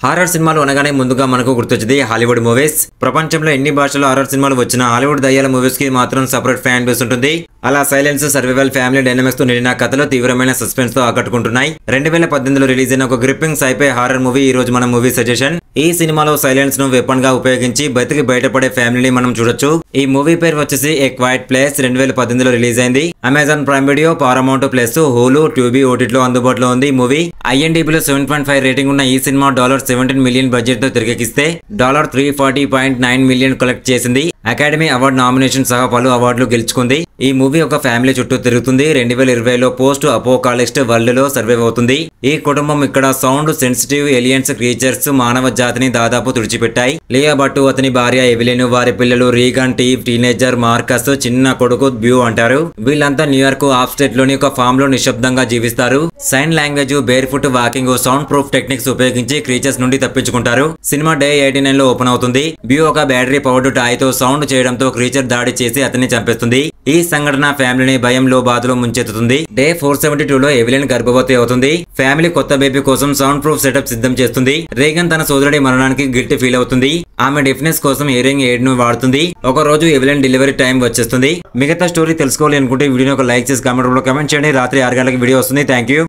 Horror సినిమాలు అనగానే ముందుగా మనకు గుర్తొచ్చేది హాలీవుడ్ మూవీస్. ప్రపంచంలో ఎన్ని భాషల్లో హారర్ సినిమాలు వచ్చినా హాలీవుడ్ దయ్యాల మూవీస్ కి మాత్రం సెపరేట్ ఫ్యాన్ బేస్ ఉంటుంది. అలా సైలెన్స్, సర్వైవల్, ఫ్యామిలీ డైనమిక్స్ తో నిండిన కథలు తీవ్రమైన సస్పెన్స్ తో ఆకట్టుకుంటున్నాయి. 2018లో రిలీజ్ అయిన ఒక గ్రిప్పింగ్ సైఫై హారర్ మూవీ ఈ రోజు మన మూవీ సజెషన్. ఈ సినిమాలో సైలెన్స్ ను వెపన్ గా ఉపయోగించి బతికి బయటపడే ఫ్యామిలీని మనం చూడొచ్చు. ఈ మూవీ పేరు వచ్చేసి ఏ క్వైట్ ప్లేస్. 2018లో రిలీజ్ అయింది. Amazon Prime Video, Paramount Plus, Hulu, Tubi ఓటీటీలో అందుబాటులో ఉంది. మూవీ IMDbలో 7.5 రేటింగ్ ఉన్న ఈ సినిమా $17 మిలియన్ బడ్జెట్ తో తెరకెక్కిస్తే $340.9 మిలియన్ కలెక్ట్ చేసింది. అకాడమీ అవార్డు నామినేషన్ సహా పలు అవార్డులు గెలుచుకుంది. ఈ మూవీ ఒక ఫ్యామిలీ చుట్టూ తిరుగుతుంది. 2020లో పోస్ట్ అపోకాలిస్ట్ వరల్డ్ లో సర్వైవ్ అవుతుంది. ఈ కుటుంబం ఇక్కడ సౌండ్ సెన్సిటివ్ ఏలియన్స్ క్రీచర్స్ మానవ జాతిని దాదాపు తుడిచిపెట్టాయి. లియా భట్టు, అతని భార్య ఎవెలిన్, వారి పిల్లలు రీగన్, టీనేజర్ మార్కస్, చిన్న కొడుకు బ్యూ అంటారు. వీళ్ళంతా న్యూయార్క్ ఆఫ్ స్టేట్ లోని ఒక ఫామ్ లో నిశ్శబ్దంగా జీవిస్తారు. Sign language, bare foot walking, sound proof techniques ఉపయోగించి క్రీచర్స్ నుండి తప్పించుకుంటారు. సినిమా డే 89లో ఓపెన్ అవుతుంది. బ్యూ ఒక బ్యాటరీ పవర్డ్ టాయ్ తో సౌండ్ చేయడంతో క్రీచర్ దాడి చేసి అతన్ని చంపేస్తుంది. ఈ సంఘటన ఫ్యామిలీని భయంలో బాధలో ముంచెత్తుతుంది. డే 472లో ఎవెలిన్ గర్భవతి అవుతుంది. ఫ్యామిలీ కొత్త బేబీ కోసం సౌండ్ ప్రూఫ్ సెటప్ సిద్ధం చేస్తుంది. రేగన్ తన సోదరుడి మరణానికి గిల్ట్ ఫీల్ అవుతుంది. ఆమె డెఫినెస్ కోసం హియరింగ్ ఎయిడ్ ను వాడుతుంది. ఒక రోజు ఎవెలిన్ డెలివరీ టైం వచ్చేస్తుంది. మిగతా స్టోరీ తెలుసుకోవాలి అనుకుంటే వీడియోని ఒక లైక్ చేసి కామెంట్ చేయండి. రాత్రి 6 గంటలకు వీడియో వస్తుంది. Thank you.